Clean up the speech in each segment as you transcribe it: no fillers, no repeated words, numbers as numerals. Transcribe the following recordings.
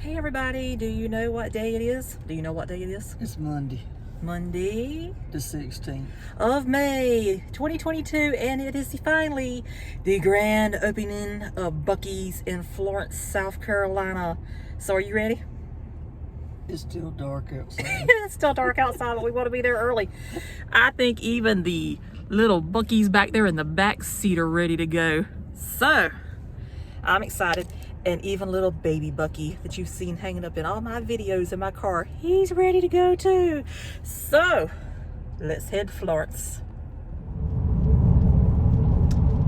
Hey everybody, do you know what day it is? Do you know what day it is? It's Monday. Monday The 16th. of May 2022, and it is finally the grand opening of Buc-ee's in Florence, South Carolina. So are you ready? It's still dark outside. It's still dark outside, but we want to be there early. I think even the little Buc-ee's back there in the back seat are ready to go. So I'm excited. And even little baby Buc-ee that you've seen hanging up in all my videos in my car, he's ready to go too. So let's head Florence.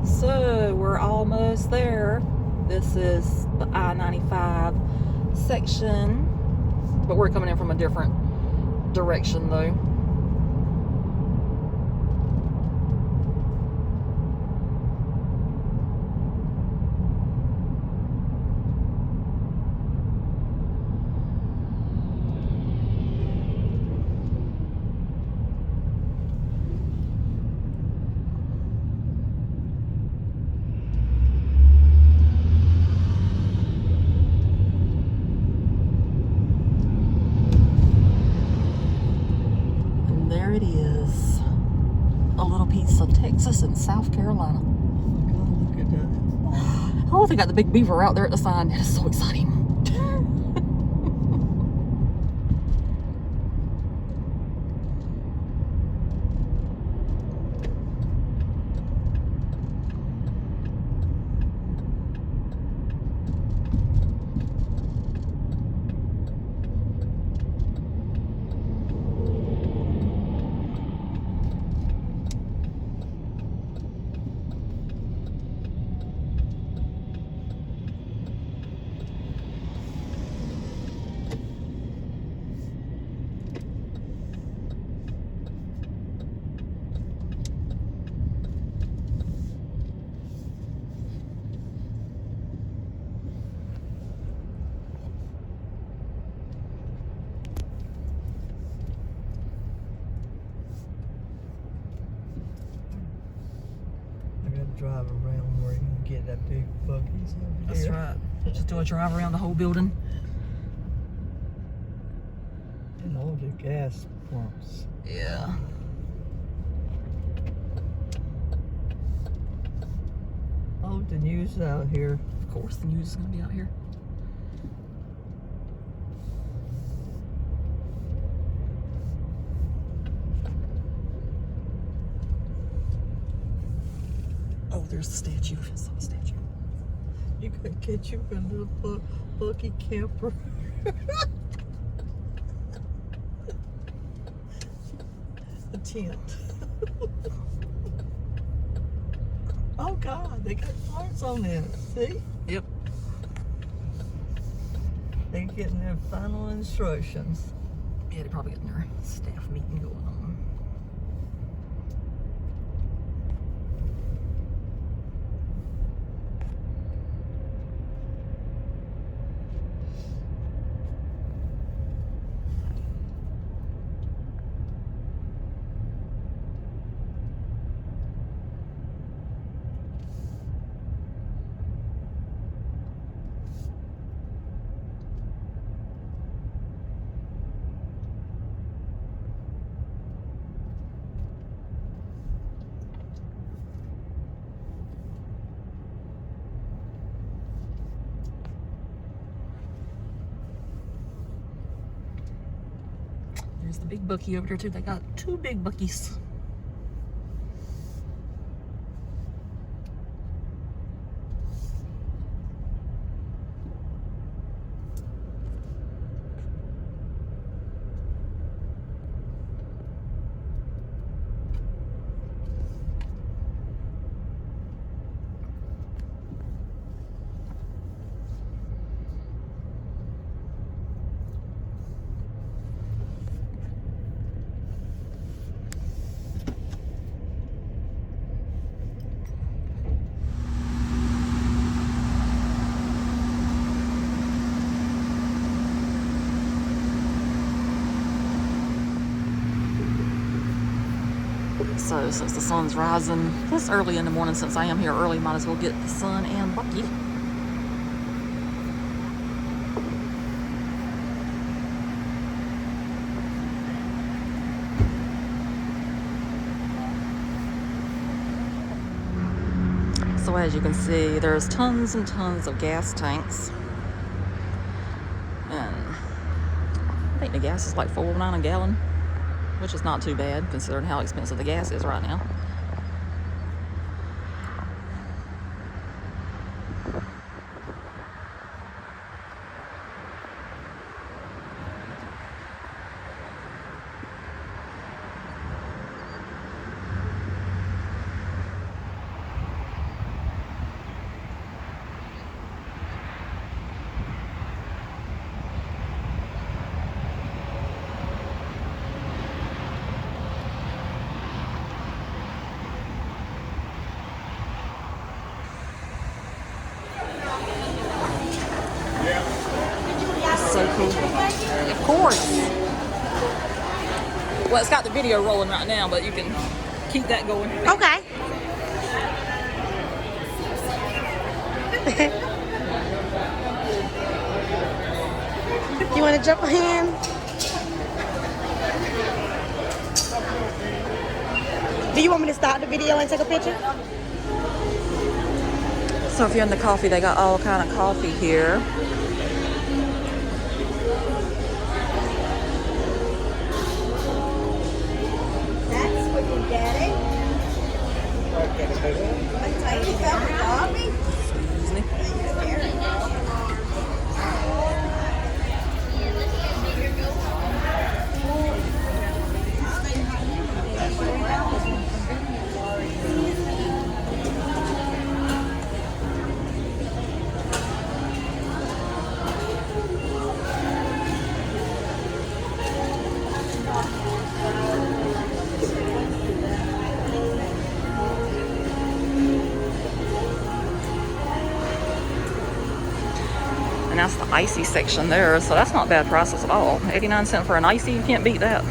So we're almost there. This is the I-95 section, but we're coming in from a different direction though. There it is, a little piece of Texas and South Carolina. Oh, look at that. Oh, they got the big Beaver out there at the sign. That is so exciting. I gotta drive around where you can get that big Buc-ee's over there. That's right. Just do a drive around the whole building. And all the gas pumps. Yeah. Oh, the news out here. Of course, the news is going to be out here. Oh, there's the statue. I saw the statue. You could get you a little Buc-ee camper. A tent. Oh God, they got parts on it. See? Yep. They're getting their final instructions. Yeah, they're probably getting their staff meeting going on. There's the big Buc-ee over there too. They got two big Buc-ees. So since the sun's rising this early in the morning, since I am here early, might as well get the sun and Buc-ee. So as you can see, there's tons and tons of gas tanks. And I think the gas is like $4.09 a gallon, which is not too bad considering how expensive the gas is right now. So cool. Of course. Well, it's got the video rolling right now, but you can keep that going. Okay. You want to jump in? Do you want me to start the video and take a picture? So if you're in the coffee, they got all kind of coffee here. That's what you get it. A tiny cup of coffee. Excuse me. And that's the icy section there, so that's not bad prices at all. 89 cents for an icy, you can't beat that.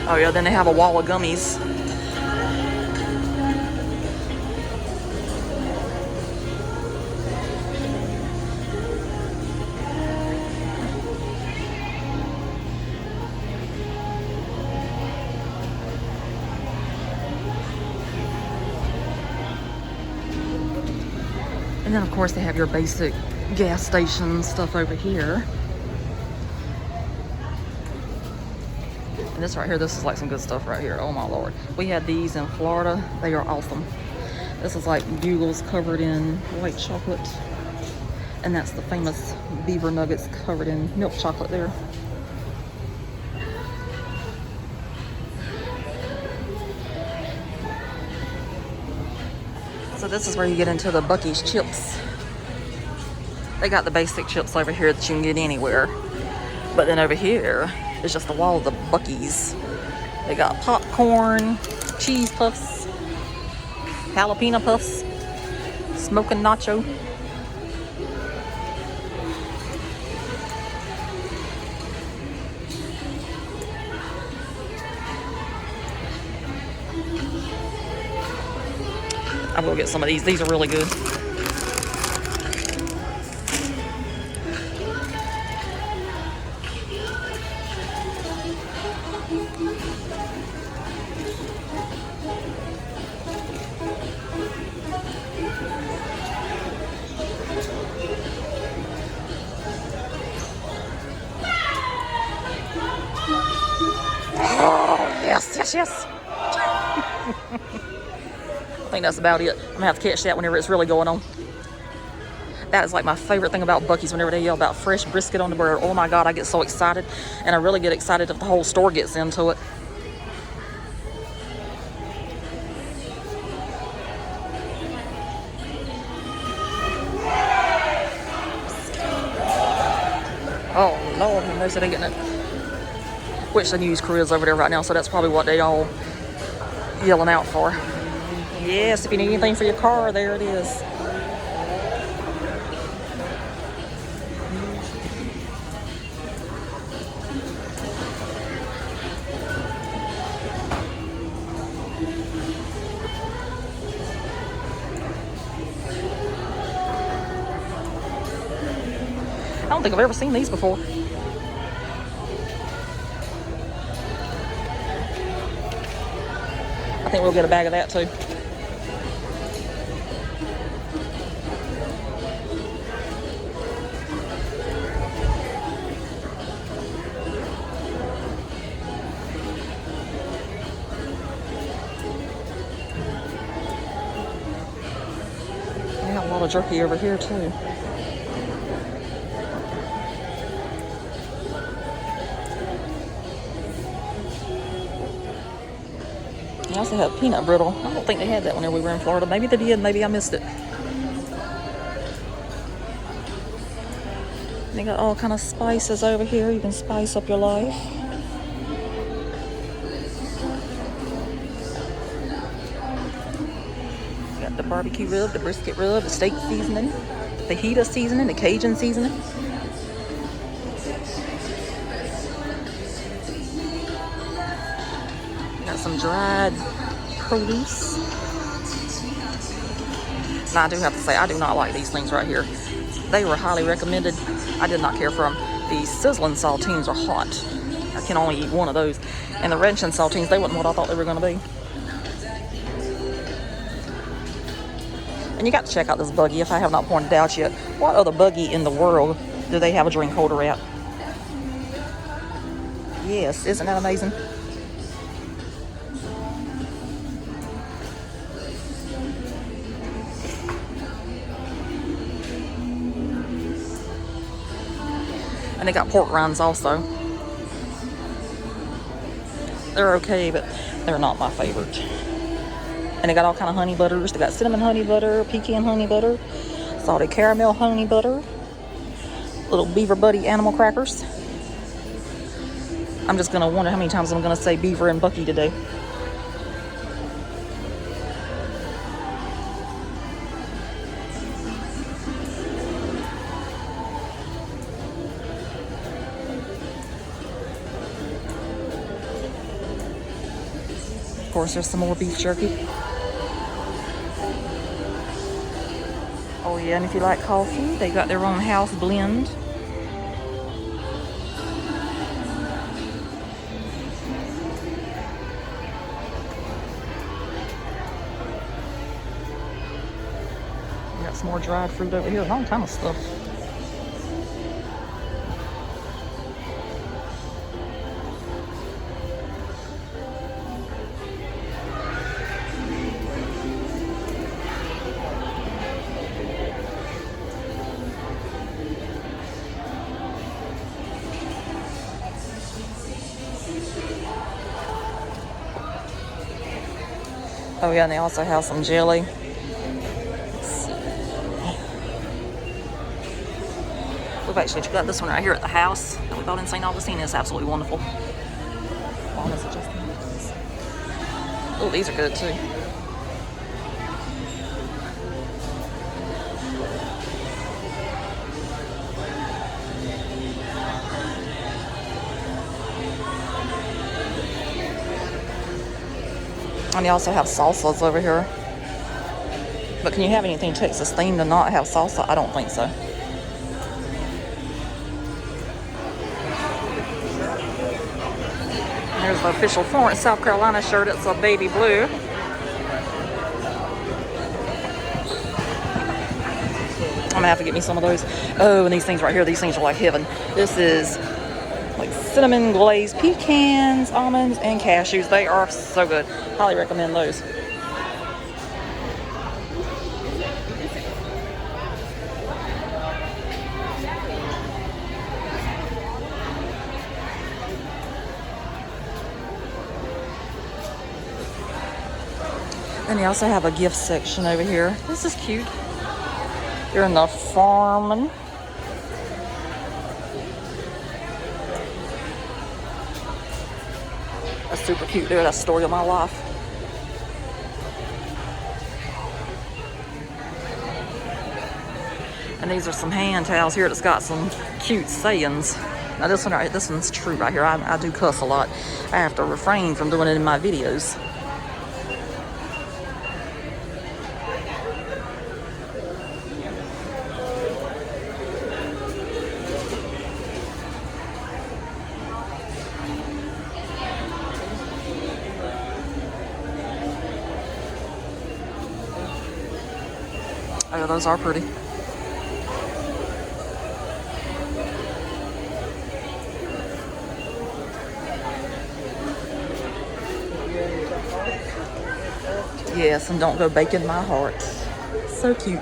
Oh yeah, then they have a wall of gummies. And then of course they have your basic gas station stuff over here. And this right here, this is like some good stuff right here. Oh my Lord. We had these in Florida. They are awesome. This is like bugles covered in white chocolate. And that's the famous Beaver nuggets covered in milk chocolate there. So this is where you get into the Buc-ee's chips. They got the basic chips over here that you can get anywhere. But then over here is just the wall of the Buc-ee's. They got popcorn, cheese puffs, jalapeno puffs, smoking nacho. I will get some of these. These are really good. Oh, yes, yes, yes. I think that's about it. I'm gonna have to catch that whenever it's really going on. That is like my favorite thing about Buc-ee's, whenever they yell about fresh brisket on the bird. Oh my God, I get so excited. And I really get excited if the whole store gets into it. Oh Lord, have mercy, they getting it. Which the news crew is over there right now, so that's probably what they all yelling out for. Yes, if you need anything for your car, there it is. don't think I've ever seen these before. I think we'll get a bag of that too. They have a lot of jerky over here too. They also have peanut brittle. I don't think they had that whenever we were in Florida. Maybe they did, maybe I missed it. They got all kind of spices over here. You can spice up your life. Got the barbecue rub, the brisket rub, the steak seasoning, the fajita seasoning, the Cajun seasoning. Got some dried produce. Now I do have to say, I do not like these things right here. They were highly recommended. I did not care for them. The sizzling saltines are hot. I can only eat one of those. And the wrenching saltines, they weren't what I thought they were going to be. And you got to check out this Buc-ee if I have not pointed out yet. What other Buc-ee in the world do they have a drink holder at? Yes, isn't that amazing? And they got pork rinds also. They're okay, but they're not my favorite. And they got all kind of honey butters. They got cinnamon honey butter, pecan honey butter, salted caramel honey butter, little Beaver Buddy animal crackers. I'm just gonna wonder how many times I'm gonna say Beaver and Buc-ee today. Of course, there's some more beef jerky. Oh yeah, and if you like coffee, they got their own house blend. Got some more dried fruit over here, all kind of stuff. Oh yeah, and they also have some jelly. We've actually got this one right here at the house that we bought in St. Augustine. It's absolutely wonderful. Oh, these are good too. And they also have salsas over here. But can you have anything Texas themed and not have salsa? I don't think so. There's the official Florence, South Carolina shirt. It's a baby blue. I'm gonna have to get me some of those. Oh, and these things right here, these things are like heaven. This is like cinnamon glazed pecans, almonds, and cashews. They are so good. Highly recommend those. And they also have a gift section over here. This is cute. You're in the farming. That's super cute there. That's the story of my life. And these are some hand towels here that's got some cute sayings. Now this one's true right here. I do cuss a lot. I have to refrain from doing it in my videos. Oh, those are pretty. Yes, and don't go breaking my heart. So cute.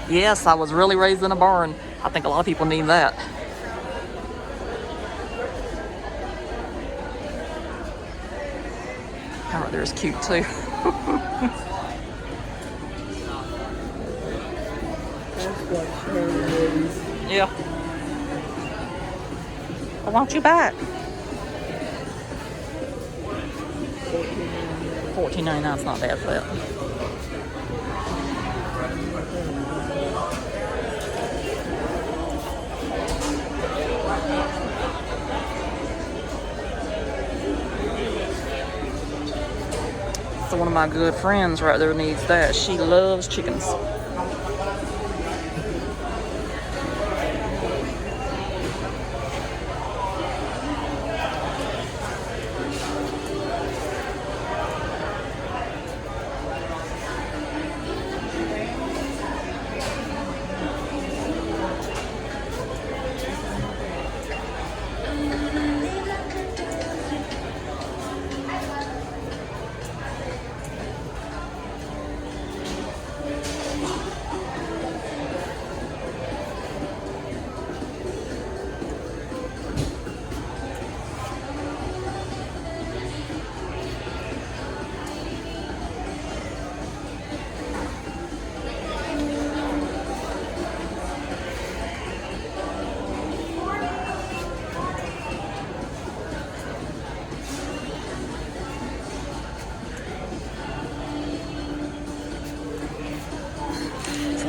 Yes, I was really raised in a barn. I think a lot of people need that. That right there is cute too. Yeah. I want you back. $14.99 is not bad for that. So one of my good friends right there needs that. She loves chickens.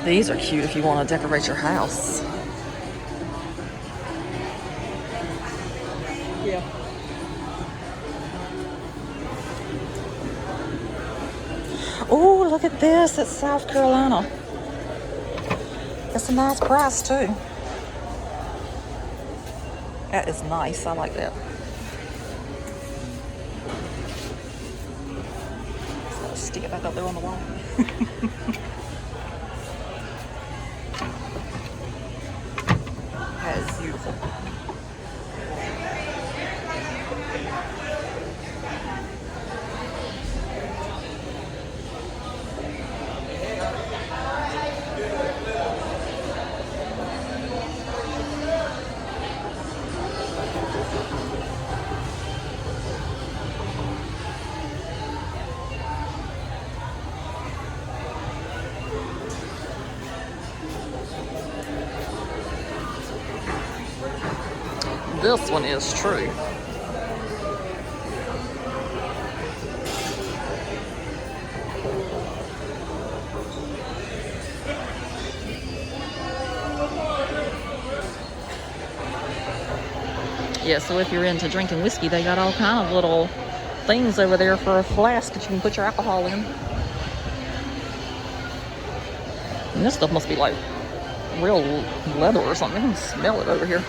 These are cute if you want to decorate your house. Yeah. Oh, look at this. It's South Carolina. It's a nice price too. That is nice. I like that. Just gotta stick it back up there on the wall. That is beautiful. This one is true. Yeah, so if you're into drinking whiskey, they got all kind of little things over there for a flask that you can put your alcohol in. And this stuff must be like real leather or something. I can smell it over here.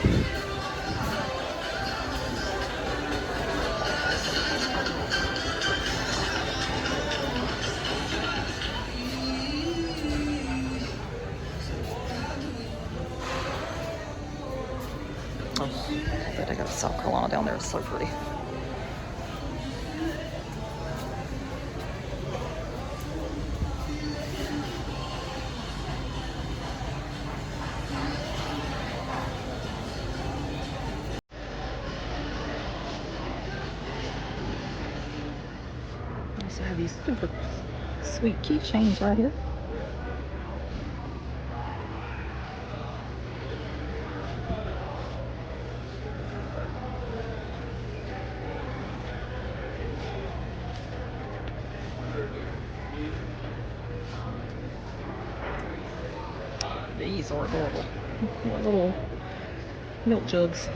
Oh, but I got South Carolina down there. It's so pretty. I also have these super sweet keychains right here. These are adorable. Like little milk jugs.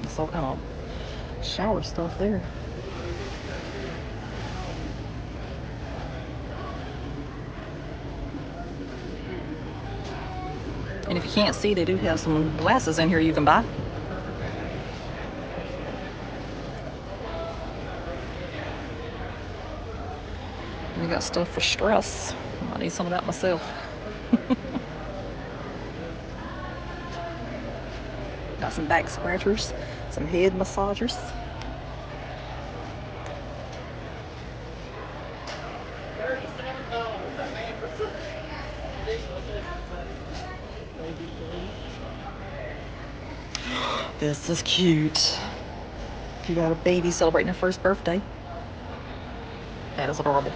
It's all kind of shower stuff there. And if you can't see, they do have some glasses in here you can buy. And they got stuff for stress. I need some of that myself. Got some back scratchers, some head massagers. This is cute. If you got a baby celebrating their first birthday, that is adorable.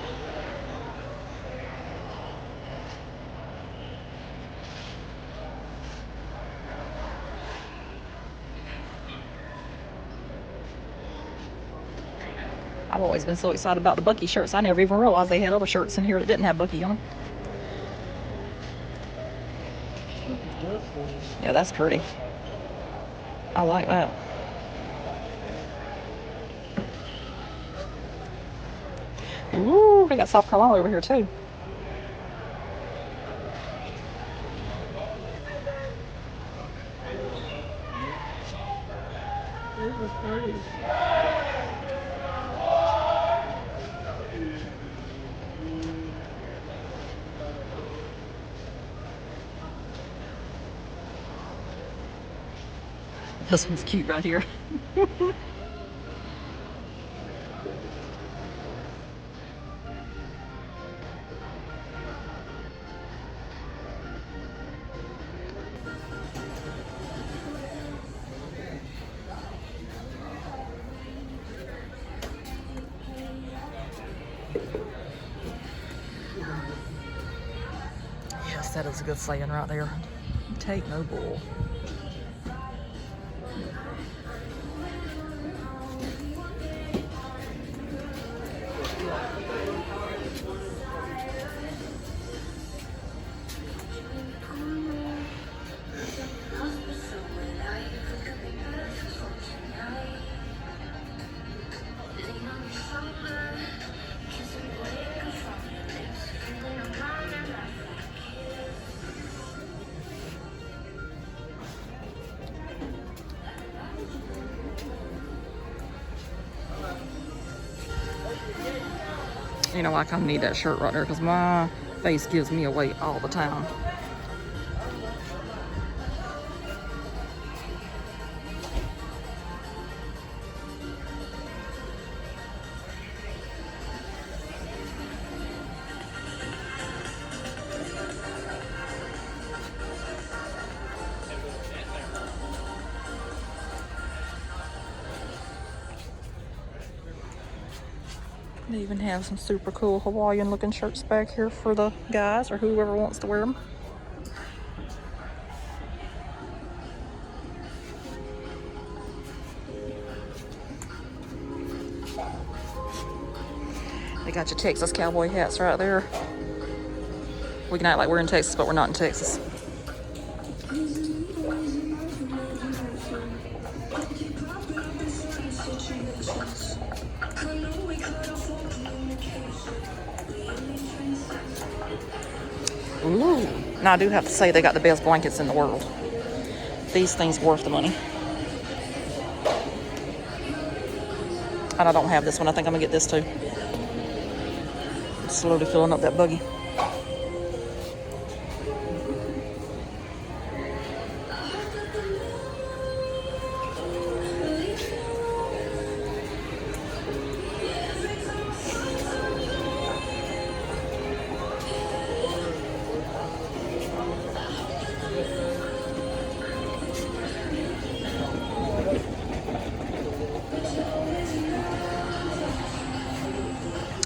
I've always been so excited about the Buc-ee shirts. I never even realized they had other shirts in here that didn't have Buc-ee on them. Yeah, that's pretty. I like that. Ooh, they got South Carolina over here too. This is pretty. This one's cute right here. Yes, that is a good saying right there. Take no bull. You know, I kind of need that shirt right there because my face gives me away all the time. They even have some super cool Hawaiian looking shirts back here for the guys or whoever wants to wear them. They got your Texas cowboy hats right there. We can act like we're in Texas, but we're not in Texas. Ooh. Now I do have to say they got the best blankets in the world. These things worth the money. And I don't have this one. I think I'm gonna get this too. I'm slowly filling up that buggy.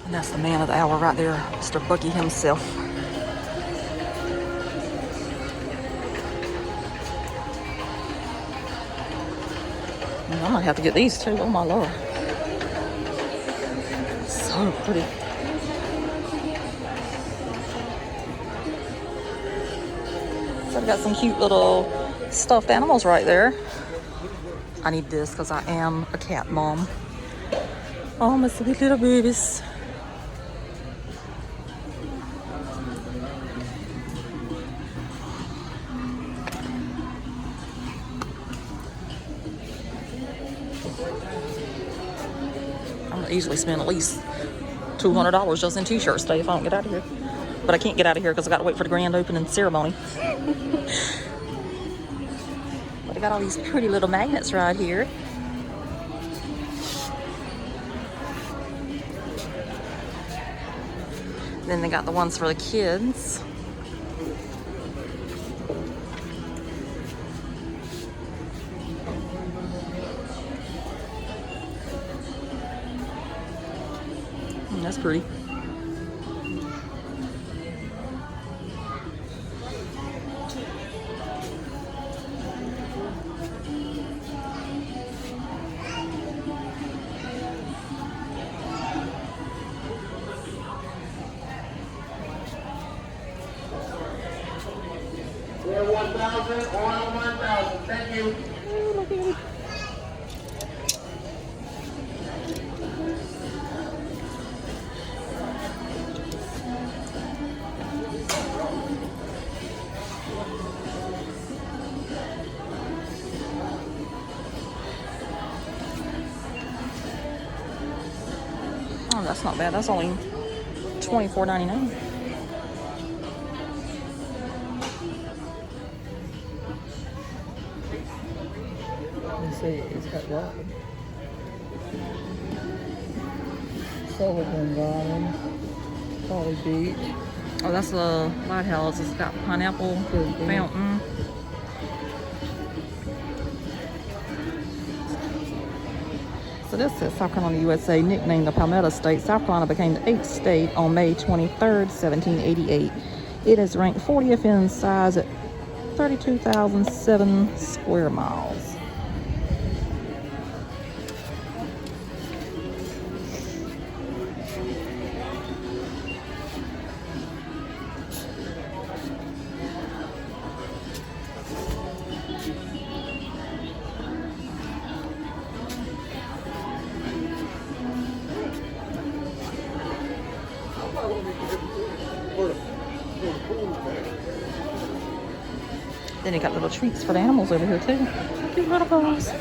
And that's the man of the hour right there, Mr. Buc-ee himself. I might have to get these too. Oh my lord. So pretty. So I've got some cute little stuffed animals right there. I need this because I am a cat mom. Oh, my sweet little babies. easily spend at least $200 just in t-shirts today if I don't get out of here. But I can't get out of here because I got to wait for the grand opening ceremony. But I got all these pretty little magnets right here. Then they got the ones for the kids. That's pretty. We're 1,000, on 1,000. Thank you. Oh, that's not bad. That's only $24.99. Let's see, it's got what? Sullivan Garden, Holly Beach. Oh, that's the lighthouse. It's got pineapple fountain. So this says South Carolina, USA, nicknamed the Palmetto State. South Carolina became the 8th state on May 23rd, 1788. It is ranked 40th in size at 32,007 square miles. Then you got little treats for the animals over here too. Cute little boys.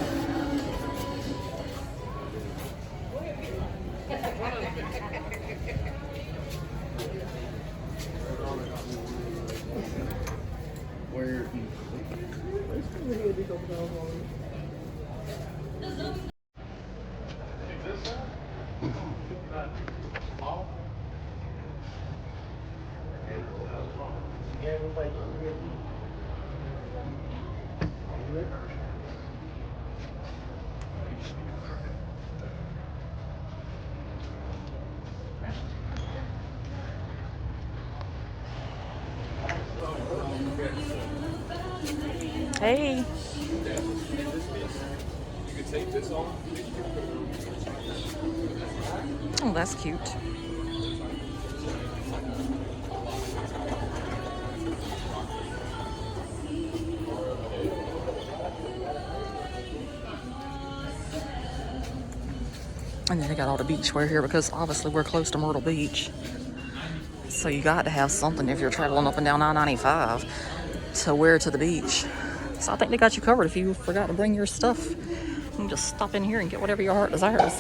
Hey. You can take this off. Oh, that's cute. And then they got all the beachwear here because obviously we're close to Myrtle Beach. So you got to have something if you're traveling up and down I-95 to wear to the beach. So I think they got you covered if you forgot to bring your stuff. You can just stop in here and get whatever your heart desires.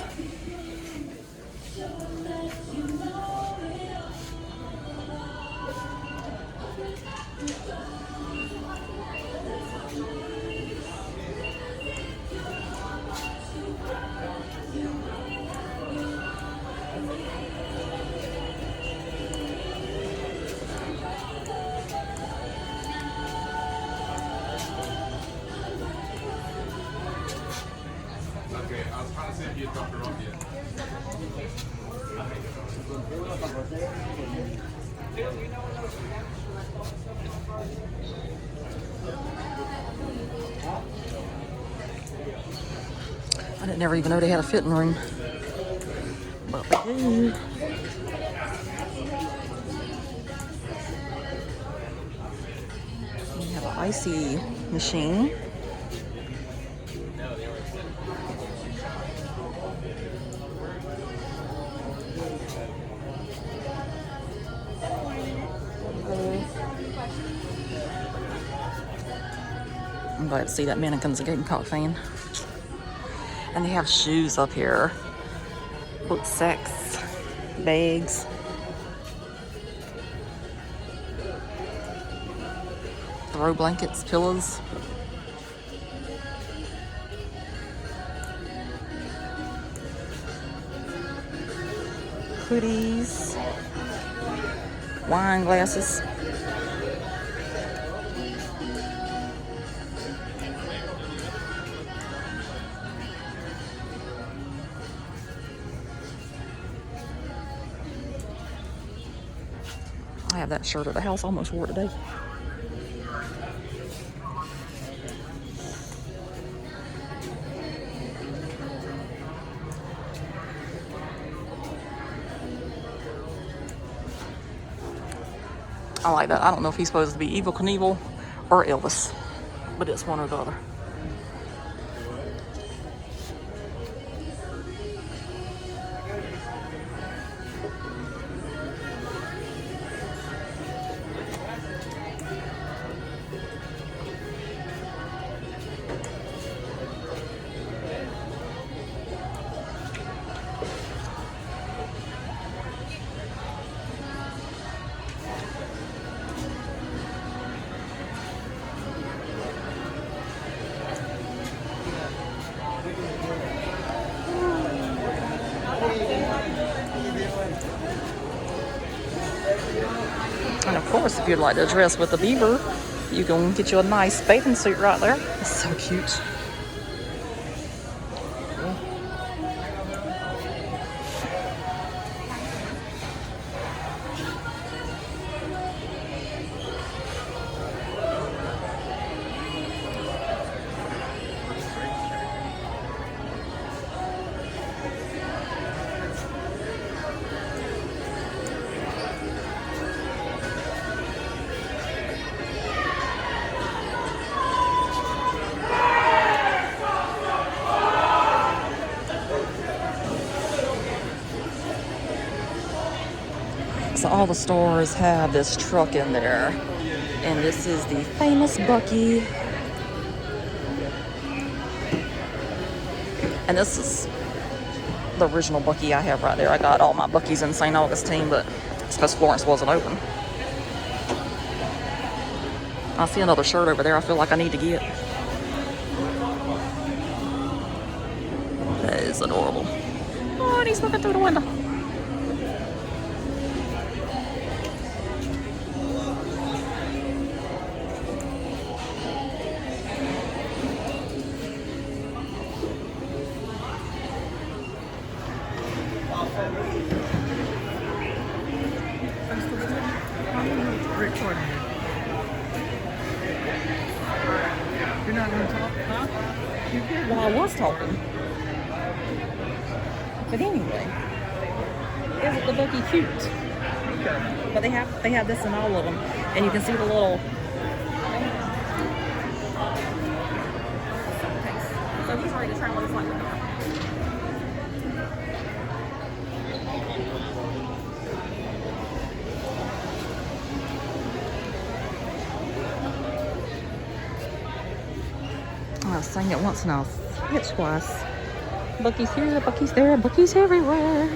Okay, I was trying to see if you had dropped her off yet. I didn't never even know they had a fitting room. But they do. We have an icy machine. I'm glad to see that mannequin's a Gamecock fan. And they have shoes up here. book sacks, bags. Throw blankets, pillows. Hoodies. Wine glasses. I have that shirt at the house. I almost wore it today. I like that. I don't know if he's supposed to be Evel Knievel or Elvis, but it's one or the other. And of course, if you'd like to dress with a beaver, you can get you a nice bathing suit right there. It's so cute. So all the stores have this truck in there. And this is the famous Buc-ee. And this is the original Buc-ee I have right there. I got all my Buc-ees in St. Augustine, but it's because Florence wasn't open. I see another shirt over there I feel like I need to get. That is adorable. Oh, and he's looking through the window. Recording you. You're not going to talk, huh? Well, I was talking. But anyway, isn't the Buc-ee cute? But they have this in all of them, and you can see the little. So he's ready to try what it's like. I'll sing it once and I'll say it twice. Buc-ee's here, Buc-ee's there, Buc-ee's everywhere.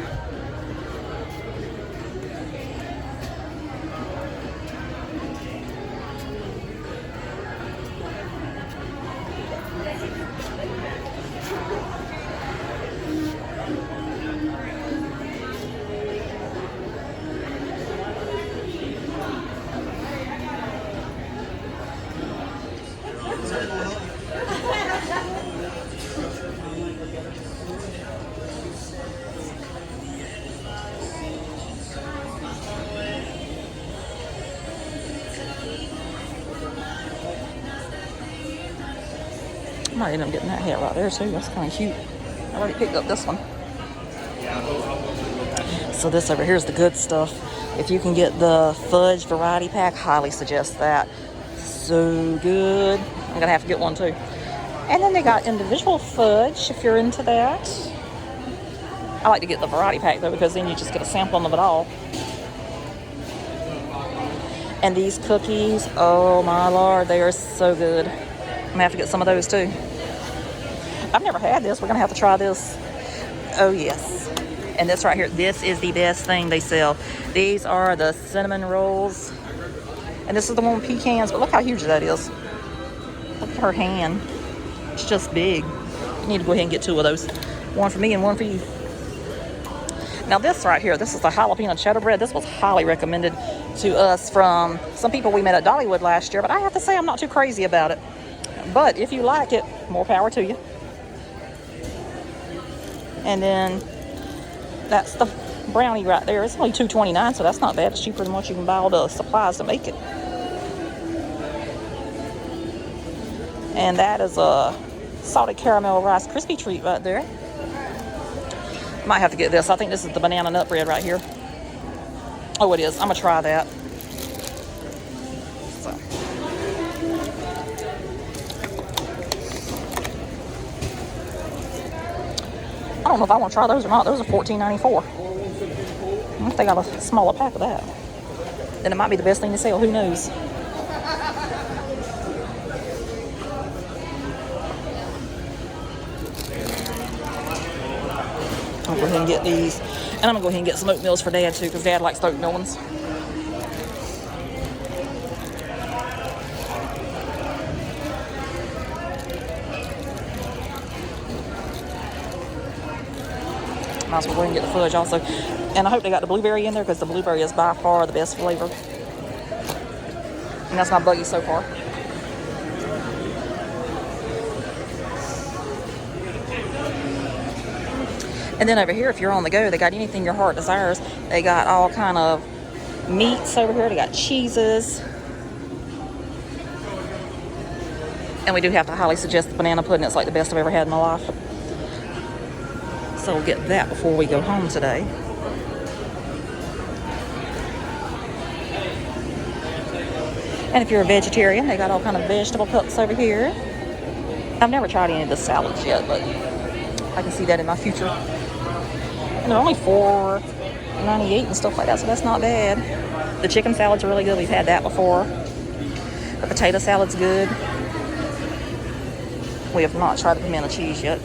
I might end up getting that hat right there too. That's kind of cute. I already picked up this one. So this over here is the good stuff. If you can get the Fudge variety pack, highly suggest that. So good. I'm gonna have to get one too. And then they got individual Fudge if you're into that. I like to get the variety pack though because then you just get a sample of it all. And these cookies, oh my lord, they are so good. I'm gonna have to get some of those too. I've never had this. We're gonna have to try this. Oh yes. And this right here, this is the best thing they sell. These are the cinnamon rolls. And this is the one with pecans, but look how huge that is. Look at her hand. It's just big. You need to go ahead and get 2 of those. One for me and one for you. Now this right here, this is the jalapeno cheddar bread. This was highly recommended to us from some people we met at Dollywood last year, but I have to say I'm not too crazy about it. But if you like it, more power to you. And then that's the brownie right there. It's only $2.29, so that's not bad. It's cheaper than what you can buy all the supplies to make it. And that is a salted caramel Rice Krispie treat right there. Might have to get this. I think this is the banana nut bread right here. Oh, it is. I'm gonna try that. So. I don't know if I want to try those or not. Those are $14.94. If they got a smaller pack of that, then it might be the best thing to sell. Who knows? I'm gonna go ahead and get these, and I'm gonna go ahead and get some oatmeals for Dad too, because Dad likes the oatmeal ones. Might as well go ahead and get the fudge also. And I hope they got the blueberry in there, because the blueberry is by far the best flavor. And that's my buggy so far. And then over here, if you're on the go, they got anything your heart desires. They got all kind of meats over here. They got cheeses. And we do have to highly suggest the banana pudding. It's like the best I've ever had in my life. So we'll get that before we go home today. And if you're a vegetarian, they got all kind of vegetable cups over here. I've never tried any of the salads yet, but I can see that in my future. And they're only $4.98 and stuff like that, so that's not bad. The chicken salads are really good. We've had that before. The potato salad's good. We have not tried the pimento cheese yet.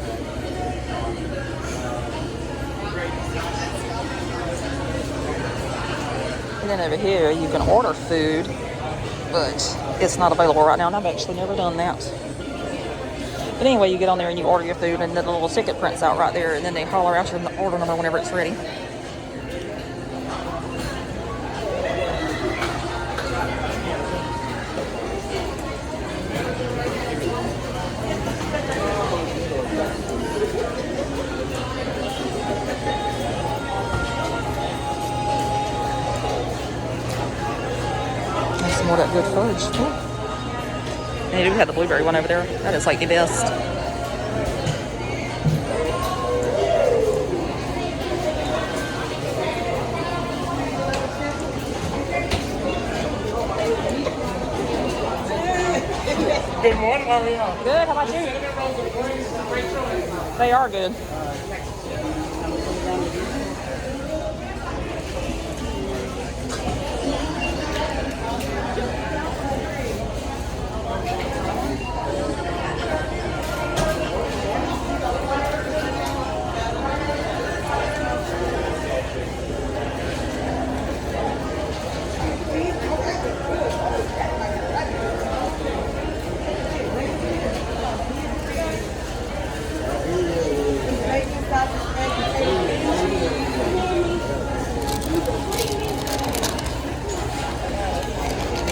And then over here, you can order food, but it's not available right now, and I've actually never done that. But anyway, you get on there and you order your food, and then the little ticket prints out right there, and then they holler out your order number whenever it's ready. There's some more of that good fudge too. And they do have the blueberry one over there. That is like the best. Good morning, how are you? Good, how about you? They are good.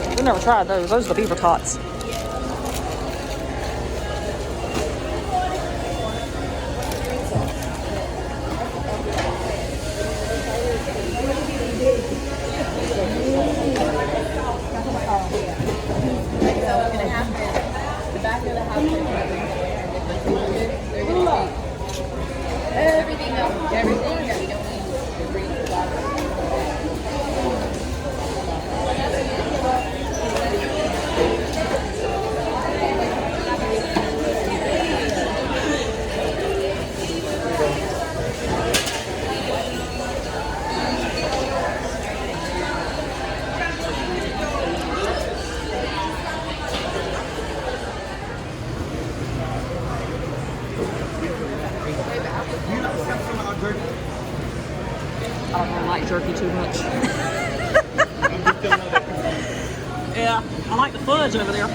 We've never tried those. Those are the Beaver tots. Everything else, everything that we don't need to bring to the bottom. jerky too much. Yeah, I like the fudge over there.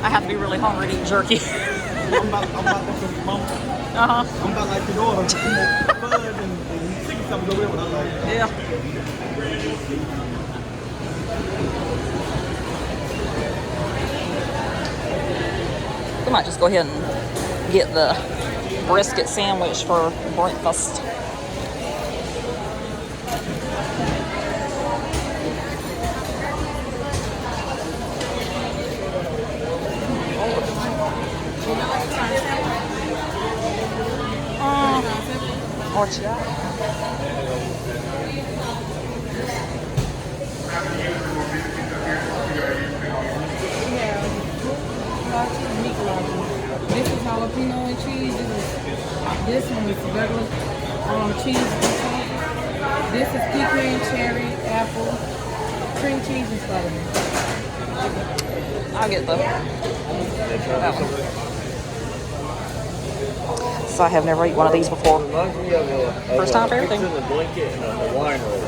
I have to be really hungry to eat jerky. I'm about like to order fudge and chicken something go with what I like. Yeah. We might just go ahead and get the brisket sandwich for breakfast. This is jalapeno and cheese. This one is regular cheese. This is pecan, cherry, apple, cream cheese, and strawberry. I'll get that one. So I have never eaten one of these before. First time for everything. It's in the blanket and a Hawaiian roll.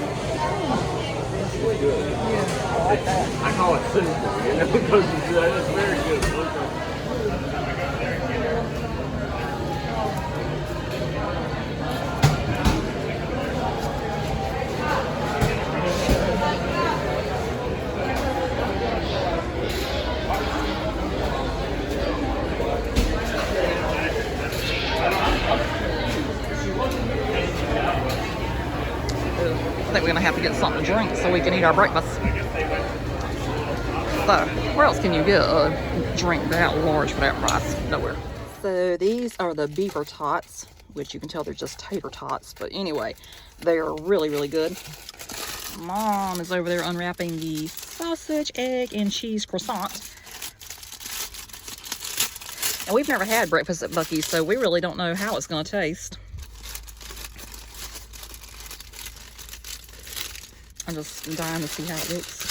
It's good. I like that. I call it simple, you know, because it's very good. I think we're gonna have to get something to drink so we can eat our breakfast. So, where else can you get a drink that large for that price? Nowhere. So these are the Beaver tots, which you can tell they're just tater tots. But anyway, they are really, really good. Mom is over there unwrapping the sausage, egg, and cheese croissant. And we've never had breakfast at Buc-ee's, so we really don't know how it's gonna taste. I'm just dying to see how it looks.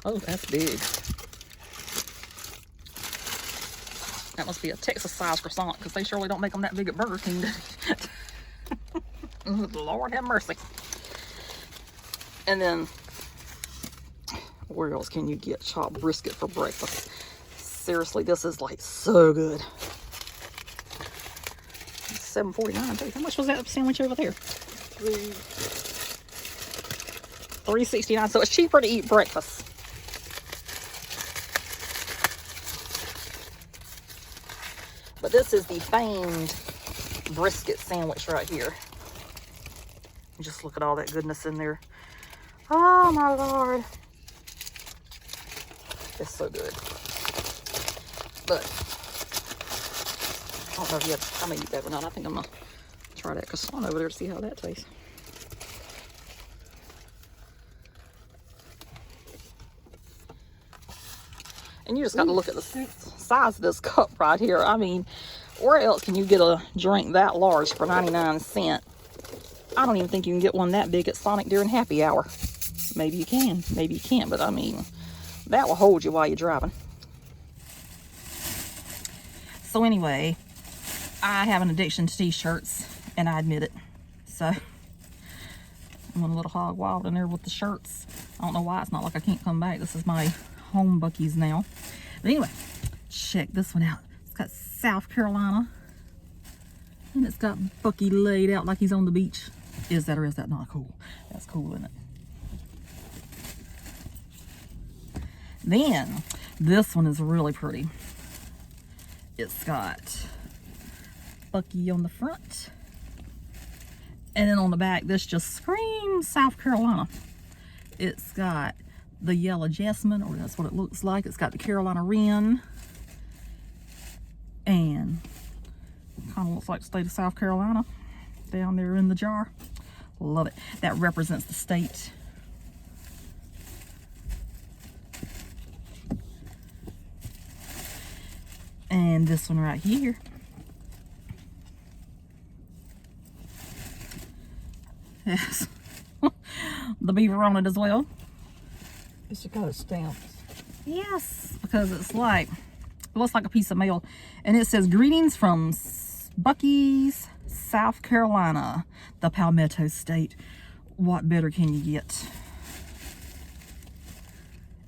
Oh, that's big. That must be a Texas-sized croissant, because they surely don't make them that big at Burger King. Lord have mercy. And then, where else can you get chopped brisket for breakfast? Seriously, this is like so good. $7.49 too. How much was that sandwich over there? $3.69. So it's cheaper to eat breakfast. But this is the famed brisket sandwich right here. Just look at all that goodness in there. Oh my Lord. It's so good. But I don't know if I'm gonna eat that or not. I think I'm gonna try that croissant over there to see how that tastes. And you just got to look at the size of this cup right here. I mean, where else can you get a drink that large for 99 cents? I don't even think you can get one that big at Sonic during happy hour. Maybe you can, maybe you can't, but I mean, that will hold you while you're driving. So anyway, I have an addiction to t-shirts, and I admit it. So I'm a little hog wild in there with the shirts. I don't know why. It's not like I can't come back. This is my home Buc-ee's now. But anyway, check this one out. It's got South Carolina, and it's got Buc-ee laid out like he's on the beach. Is that or is that not cool? That's cool, isn't it? Then this one is really pretty. It's got Buc-ee on the front, and then on the back this just screams South Carolina. It's got the yellow jasmine, or that's what it looks like. It's got the Carolina wren, and kind of looks like the state of South Carolina down there in the jar. Love it. That represents the state. And this one right here. Yes. The Beaver on it as well. It's got a stamp. Yes, because it's like, it looks like a piece of mail. And it says, greetings from Buc-ee's, South Carolina, the Palmetto State. What better can you get?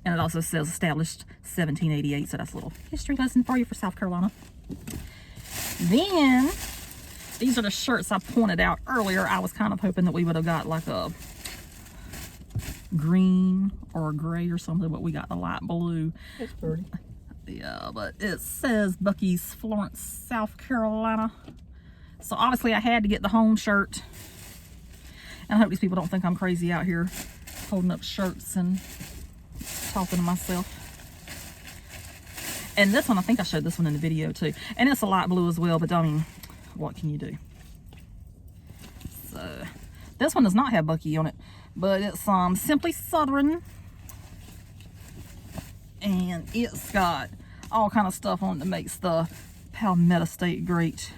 And it also says established 1788, so that's a little history lesson for you for South Carolina. Then, these are the shirts I pointed out earlier. I was kind of hoping that we would have got like a green or a gray or something, but we got the light blue. It's pretty. Yeah, but it says Buc-ee's, Florence, South Carolina. So obviously I had to get the home shirt. And I hope these people don't think I'm crazy out here holding up shirts and talking to myself. And this one, I think I showed this one in the video too. And it's a light blue as well, but I mean, what can you do? So, this one does not have Buc-ee on it, but it's Simply Southern. And it's got all kind of stuff on it that makes the Palmetto State great.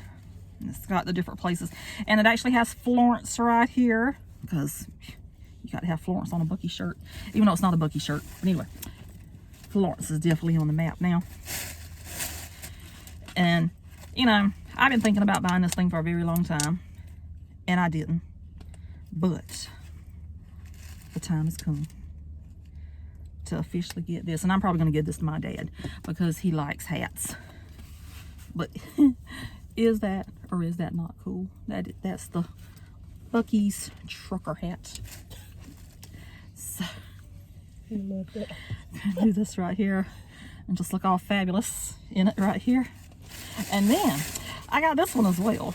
And it's got the different places. And it actually has Florence right here, because you got to have Florence on a Buc-ee shirt, even though it's not a Buc-ee shirt. But anyway, Florence is definitely on the map now. And, you know, I've been thinking about buying this thing for a very long time, and I didn't. But the time has come to officially get this. And I'm probably going to give this to my dad because he likes hats. But is that or is that not cool? That's the Buc-ee's trucker hat. So I love that. I'm gonna do this right here and just look all fabulous in it right here. And then I got this one as well.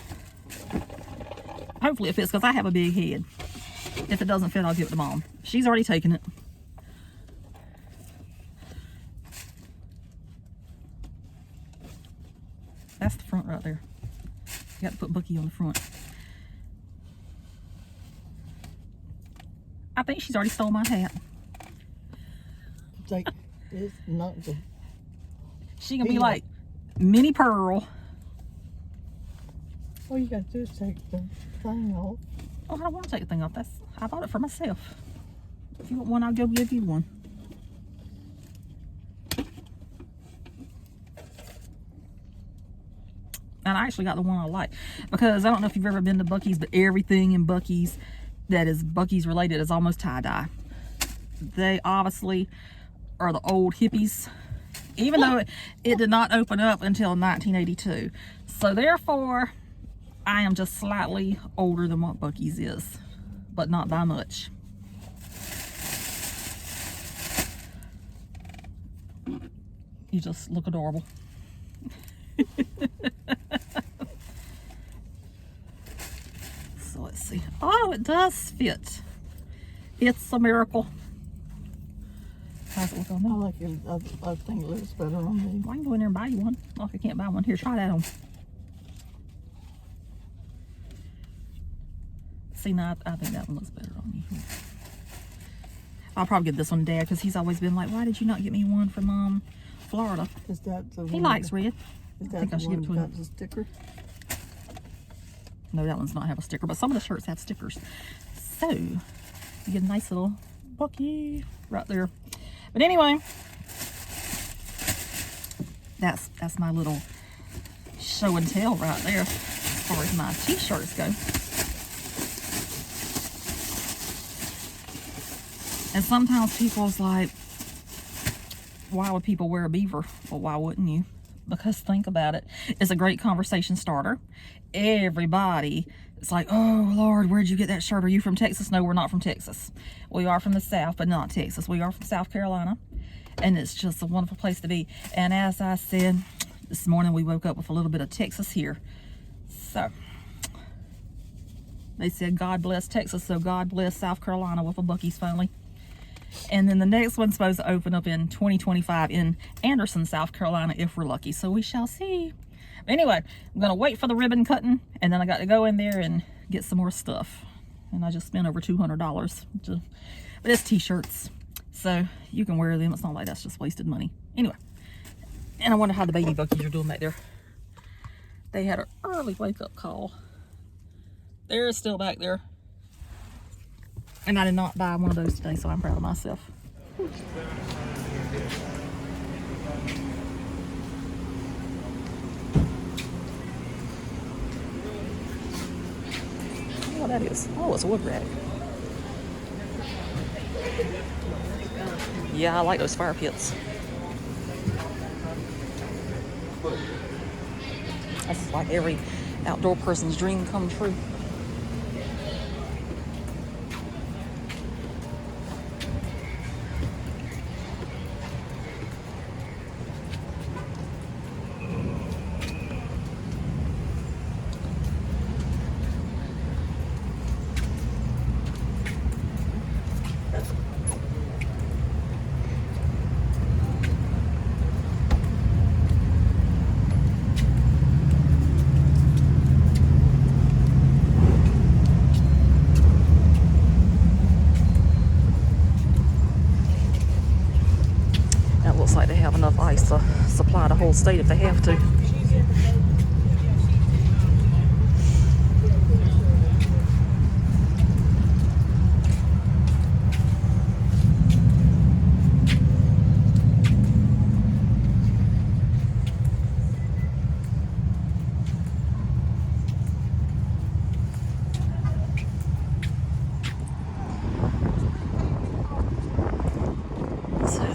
Hopefully it fits because I have a big head. If it doesn't fit, I'll give it to Mom. She's already taken it. That's the front right there. You got to put Buc-ee on the front. I think she's already stole my hat. It's like, it's not the. She gonna be like Minnie Pearl. All you got to do is take the thing off. Oh, I don't want to take the thing off. I bought it for myself. If you want one, I'll go give you one. And I actually got the one I like, because I don't know if you've ever been to Buc-ee's, but everything in Buc-ee's that is Buc-ee's related is almost tie-dye. They obviously are the old hippies, even though it did not open up until 1982. So therefore, I am just slightly older than what Buc-ee's is, but not by much. You just look adorable. So let's see. Oh, it does fit. It's a miracle. How's it look on I there? like it. I think it looks better on me. Well, I can go in there and buy you one. Well, if I can't buy one, here, try that on. See, now I think that one looks better on you. I'll probably get this one to Dad because he's always been like, why did you not get me one from Florida? Is that the one? He likes red. Is I that think I the should give one it to that him. got the sticker? No, that one's not have a sticker, but some of the shirts have stickers. So, you get a nice little Buc-ee right there. But anyway, that's my little show and tell right there as far as my t-shirts go. And sometimes people's like, why would people wear a Beaver? Well, why wouldn't you? Because think about it. It's a great conversation starter. Everybody is like, oh Lord, where'd you get that shirt? Are you from Texas? No, we're not from Texas. We are from the South, but not Texas. We are from South Carolina. And it's just a wonderful place to be. And as I said, this morning we woke up with a little bit of Texas here. So, they said, God bless Texas, so God bless South Carolina with a Buc-ee's finally. And then the next one's supposed to open up in 2025 in Anderson, South Carolina, if we're lucky. So we shall see. Anyway, I'm going to wait for the ribbon cutting, and then I got to go in there and get some more stuff. And I just spent over $200. But it's t-shirts, so you can wear them. It's not like that's just wasted money. Anyway, And I wonder how the baby Buc-ees are doing back there. They had an early wake-up call. They're still back there. And I did not buy one of those today, so I'm proud of myself. What that is? Oh, it's a wood rack. Yeah, I like those fire pits. That's like every outdoor person's dream come true. Looks like they have enough ice to supply the whole state if they have to.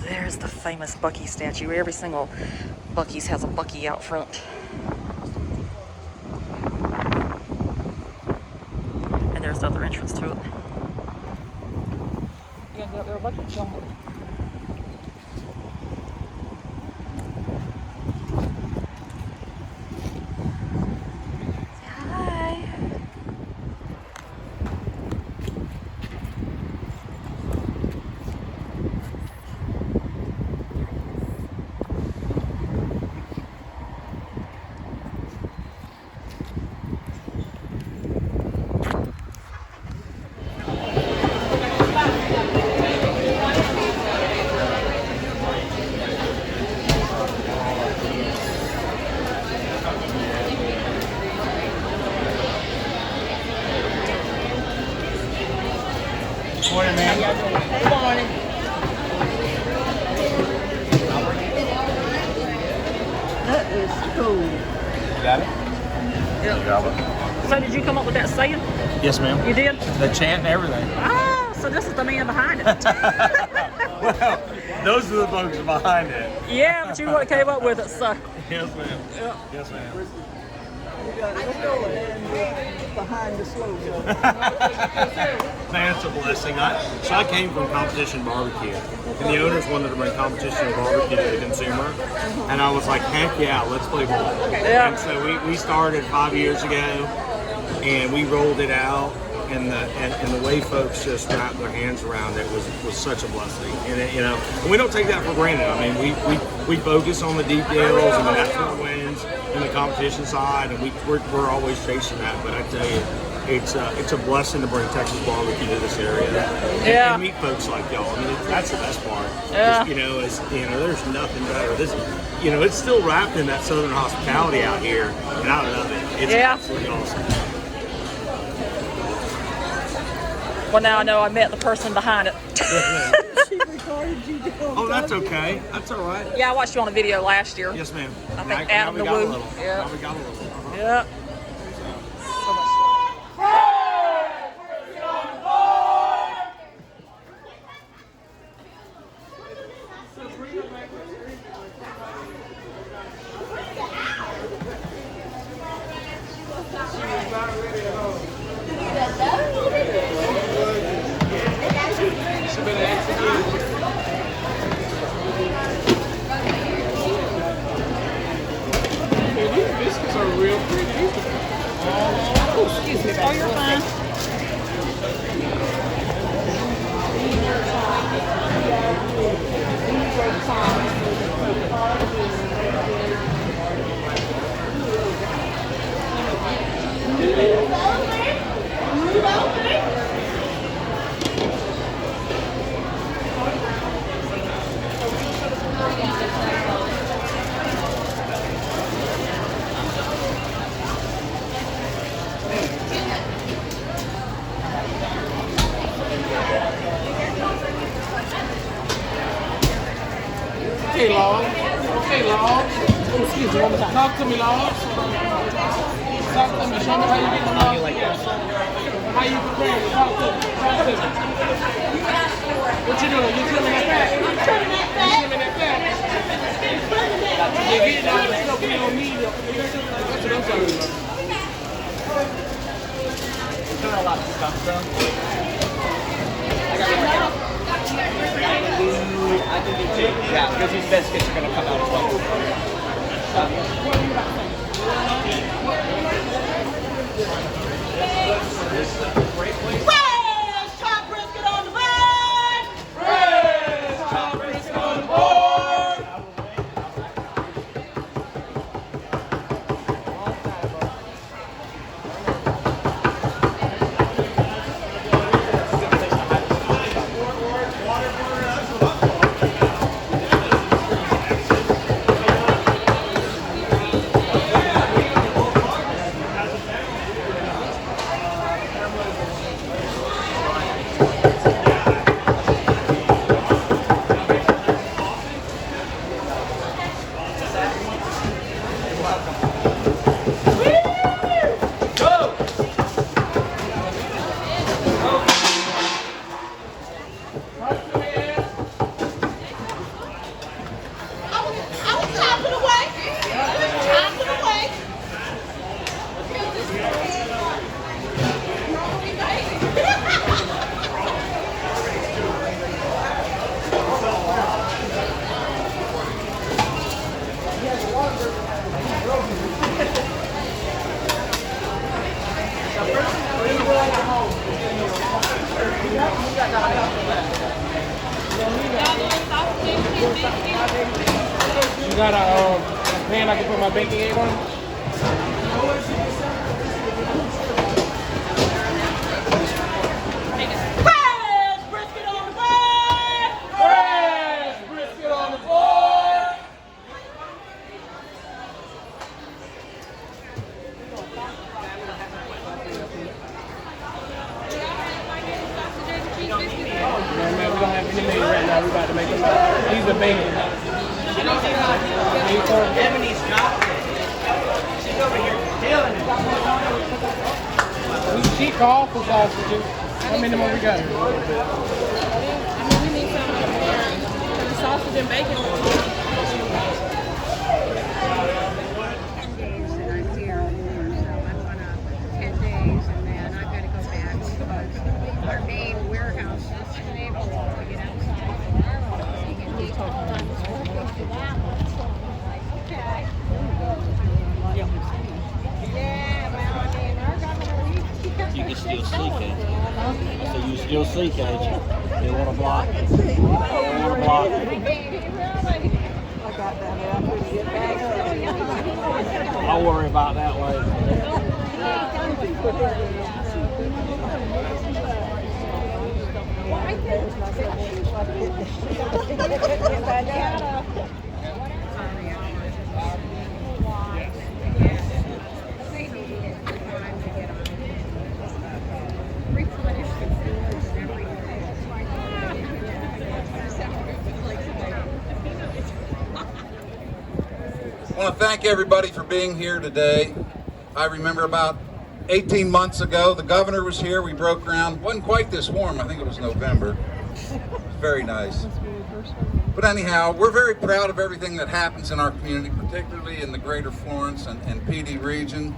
There's the famous Buc-ee statue. Every single Buc-ee's has a Buc-ee out front. And there's the other entrance to it. You gonna get up there, Buc-ee? Show 'em. Morning, man. Good morning. That is cool. You got it? Yep. You got it? So did you come up with that saying? Yes, ma'am. You did? The chant and everything. Ah, so this is the man behind it. Well, those are the folks behind it. Yeah, but you what came up with it, so. Yes, ma'am. Yeah. Yes, ma'am. Behind the slogan. Man, it's a blessing. So I came from Competition Barbecue, and the owners wanted to bring Competition Barbecue to the consumer, and I was like, heck yeah, let's play ball. Yeah. And so we started 5 years ago, and we rolled it out, and the way folks just wrapped their hands around it was such a blessing. And it, and we don't take that for granted. I mean, we focus on the details, and that's what wins in the competition side, and we're always chasing that. But I tell you, it's a blessing to bring Texas barbecue to this area and meet folks like y'all. I mean, that's the best part. Yeah. There's nothing better. This, it's still wrapped in that Southern hospitality out here, and I love it. It's absolutely awesome. Well, now I know I met the person behind it. She recorded you doing Oh, that's okay. That's all right. Yeah, I watched you on a video last year. Yes, ma'am. I think Now Adam we the got a Woo. little. Yeah. Now we got a little. Yeah. Biscuits are real pretty. Oh, excuse me. Oh, you're fine. Talk to me, Lord. Talk to me. Show me how you get the love. How you prepare? Talk to me. Talk to me. What you doing? You trimming that fat? I'm trimming that fat. You trimming that fat? You're getting all the stuff we don't need. That's what I'm talking about. There's a lot of stuff, though. I can do two. Yeah, because these biscuits are going to come out as well. Fresh chopped brisket on the board! Fresh chopped brisket on the board. You got a pan I can put my baking egg on? Fresh brisket on the board! Fresh brisket on the board! No, man, we don't have any made right now. We're about to make them. These are bacon. Ebony's chocolate. She's over here killing it. She called for sausages. How many more we got? I mean, we need some for the sausage and bacon. 10 days and I'm here, so I'm gonna 10 days and then I've got to go back because our main warehouse is unable to get outside. You can be told I'm working for that one, so I'm like, okay. Yeah, well, I mean, our governor, You can still see, can't you? So you still see, can't you? They want to block it. They want to block it. I'll worry about that later. I want to thank everybody for being here today. I remember about 18 months ago, the governor was here. We broke ground. Wasn't quite this warm. I think it was November. It was very nice. But anyhow, we're very proud of everything that happens in our community, particularly in the greater Florence and PD region,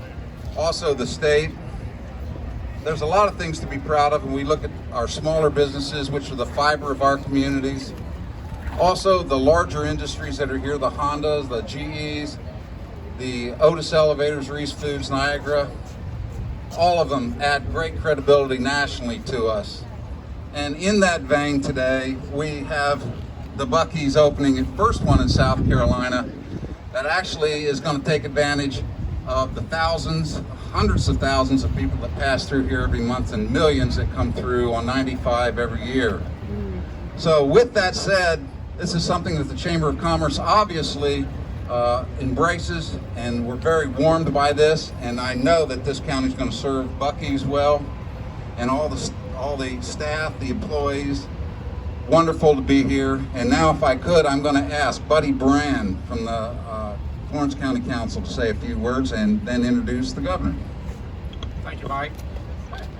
also the state. There's a lot of things to be proud of when we look at our smaller businesses, which are the fiber of our communities. Also, the larger industries that are here, the Hondas, the GEs, the Otis Elevators, Reese Foods, Niagara, all of them add great credibility nationally to us. And in that vein today, we have the Buc-ee's opening, the first one in South Carolina, that actually is going to take advantage of the thousands, hundreds of thousands of people that pass through here every month and millions that come through on 95 every year. So with that said, this is something that the Chamber of Commerce obviously embraces, and we're very warmed by this, and I know that this county is going to serve Buc-ee's well, and all the staff, the employees. Wonderful to be here. And now if I could, I'm going to ask Buddy Brand from the Florence County Council to say a few words and then introduce the governor. Thank you, Mike.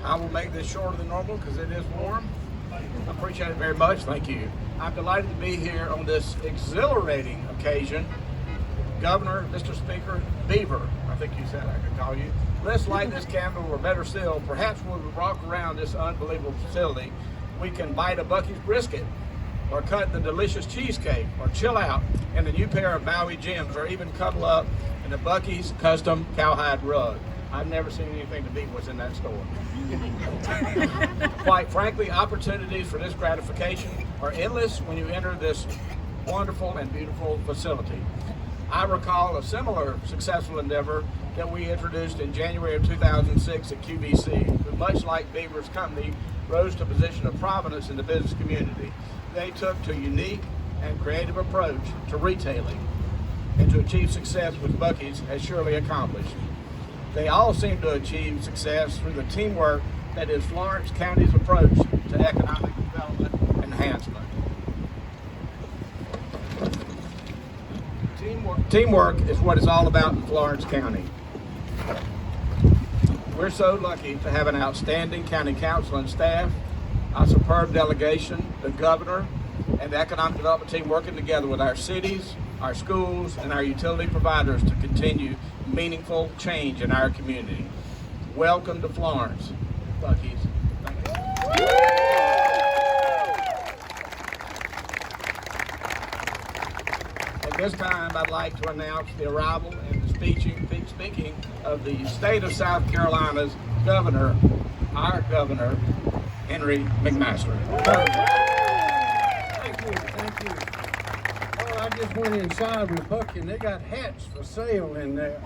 I will make this shorter than normal because it is warm. I appreciate it very much. Thank you. I'm delighted to be here on this exhilarating occasion. Governor, Mr. Speaker, Beaver, I think you said I could call you. Let's light this candle, or better still, perhaps when we walk around this unbelievable facility, we can bite a Buc-ee's brisket, or cut the delicious cheesecake, or chill out in the new pair of Maui gyms, or even cuddle up in the Buc-ee's custom cowhide rug. I've never seen anything to beat what's in that store. Quite frankly, opportunities for this gratification are endless when you enter this wonderful and beautiful facility. I recall a similar successful endeavor that we introduced in January of 2006 at QVC, who, much like Beaver's company, rose to a position of prominence in the business community. They took a unique and creative approach to retailing and to achieve success which Buc-ee's has surely accomplished. They all seem to achieve success through the teamwork that is Florence County's approach to economic development and enhancement. Teamwork is what it's all about in Florence County. We're so lucky to have an outstanding county council and staff, a superb delegation, the governor, and the economic development team working together with our cities, our schools, and our utility providers to continue meaningful change in our community. Welcome to Florence, Buc-ee's. Thank you. At this time, I'd like to announce the arrival and the speaking of the state of South Carolina's governor, our governor, Henry McMaster. Thank you. Oh, I just went inside with Buc-ee and they got hats for sale in there,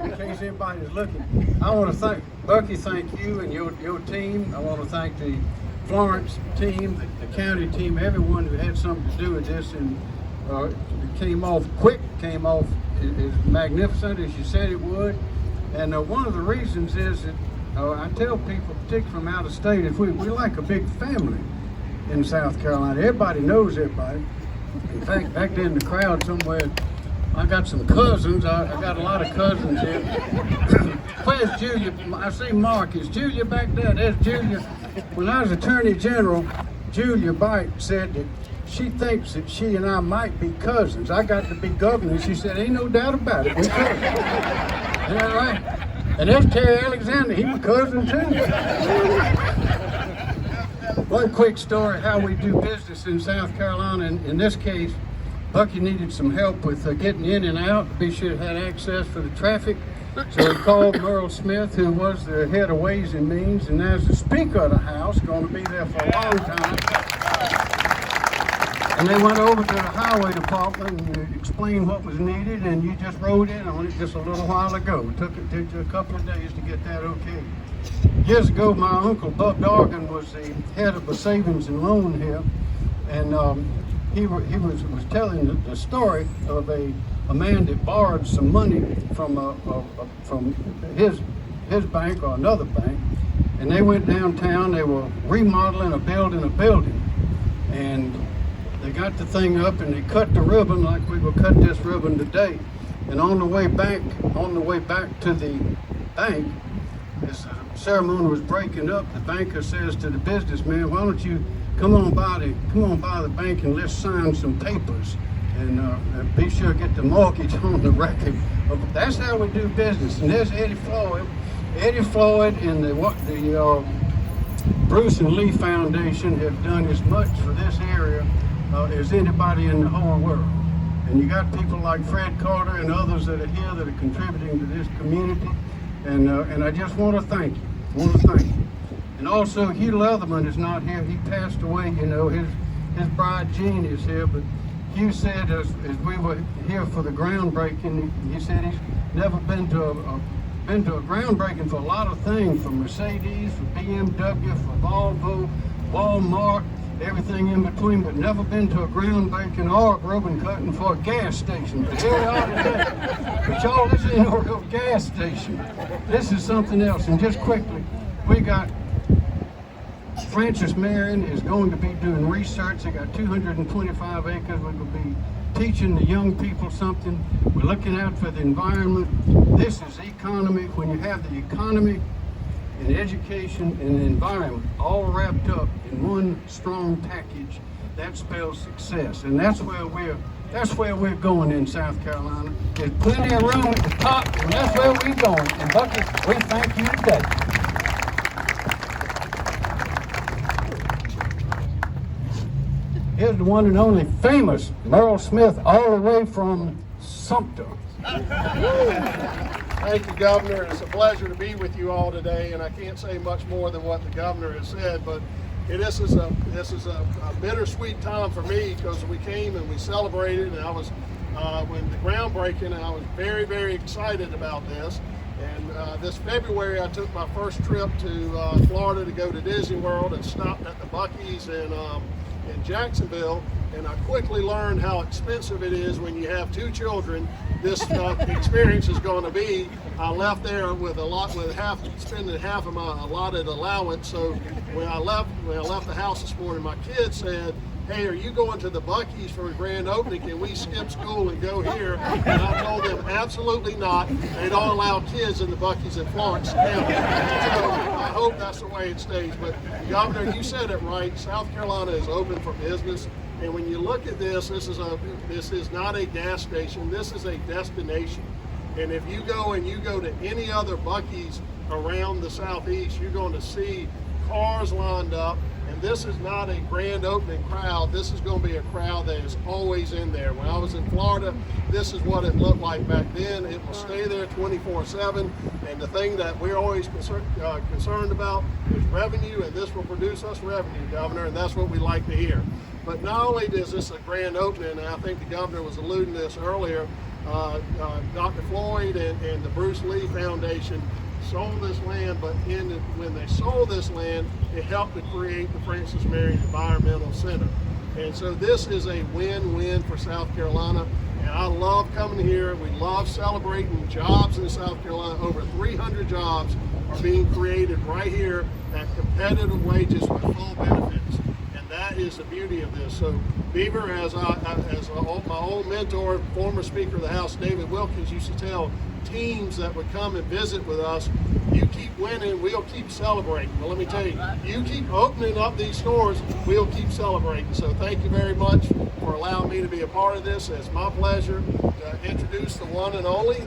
in case anybody's looking. I want to thank Buc-ee, thank you and your team. I want to thank the Florence team, the county team, everyone who had something to do with this, and it came off quick, came off as magnificent as you said it would. And one of the reasons is that I tell people, particularly from out of state, if we're like a big family in South Carolina. Everybody knows everybody. In fact, back there in the crowd somewhere, I got some cousins. I got a lot of cousins here. Where's Julia? I see Mark. Is Julia back there? There's Julia. When I was Attorney General, Julia Bite said that she thinks that she and I might be cousins. I got to be governor. She said, ain't no doubt about it. We cousins. Isn't that right? And there's Terry Alexander. He was cousin too. One quick story how we do business in South Carolina. In this case, Buc-ee needed some help with getting in and out. Be sure it had access for the traffic. So he called Merle Smith, who was the head of Ways and Means, and as the Speaker of the House, going to be there for a long time. And they went over to the Highway Department and explained what was needed, and you just rode in on it just a little while ago. It took you a couple of days to get that okay. Years ago, my uncle, Bub Dorgan, was the head of a savings and loan here, and he was telling the story of a man that borrowed some money from his bank or another bank, and they went downtown. They were remodeling a building, and they got the thing up and they cut the ribbon like we will cut this ribbon today. And on the way back to the bank, as the ceremony was breaking up, the banker says to the businessman, "Why don't you come on by the bank and let's sign some papers and be sure to get the mortgage on the record." That's how we do business. And there's Eddie Floyd. Eddie Floyd and the Bruce and Lee Foundation have done as much for this area as anybody in the whole world. And you got people like Fred Carter and others that are here that are contributing to this community. And I just want to thank you. And also, Hugh Leatherman is not here. He passed away. You know, his bride Jean is here. But Hugh said as we were here for the groundbreaking, he said he's never been to a groundbreaking for a lot of things, for Mercedes, for BMW, for Volvo, Walmart, everything in between, but never been to a groundbreaking or a ribbon cutting for a gas station. But here we are today. But y'all, this ain't no real gas station. This is something else. And just quickly, we got Francis Marion is going to be doing research. They got 225 acres. We're going to be teaching the young people something. We're looking out for the environment. This is economy. When you have the economy and education and the environment all wrapped up in one strong package, that spells success. And that's where we're going in South Carolina. There's plenty of room at the top, and that's where we're going. And Buc-ee, we thank you today. Here's the one and only famous Merle Smith, all the way from Sumter. Thank you, Governor. It's a pleasure to be with you all today, and I can't say much more than what the Governor has said, but this is a bittersweet time for me because we came and we celebrated, and I was when the groundbreaking, and I was very, very excited about this. And this February, I took my first trip to Florida to go to Disney World and stopped at the Buc-ee's in Jacksonville, and I quickly learned how expensive it is when you have two children. This experience is going to be. I left there with spending half of my allotted allowance. So when I left the house this morning, my kids said, "Hey, are you going to the Buc-ee's for a grand opening? Can we skip school and go here?" And I told them absolutely not. They don't allow kids in the Buc-ee's in Florence County. So I hope that's the way it stays. But Governor, you said it right. South Carolina is open for business. And when you look at this, this is not a gas station. This is a destination. And if you go to any other Buc-ee's around the Southeast, you're going to see cars lined up. And this is not a grand opening crowd. This is going to be a crowd that is always in there. When I was in Florida, this is what it looked like back then. It will stay there 24/7. And the thing that we're always concerned about is revenue, and this will produce us revenue, Governor, and that's what we like to hear. But not only is this a grand opening, and I think the Governor was alluding to this earlier, Dr. Floyd and the Bruce Lee Foundation sold this land, but when they sold this land, it helped to create the Francis Marion Environmental Center. And so this is a win-win for South Carolina, and I love coming here. We love celebrating jobs in South Carolina. Over 300 jobs are being created right here at competitive wages with full benefits. And that is the beauty of this. So Beaver, as my old mentor, former Speaker of the House, David Wilkins, used to tell teams that would come and visit with us, you keep winning, we'll keep celebrating. Well, let me tell you, you keep opening up these stores, we'll keep celebrating. So thank you very much for allowing me to be a part of this. It's my pleasure to introduce the one and only,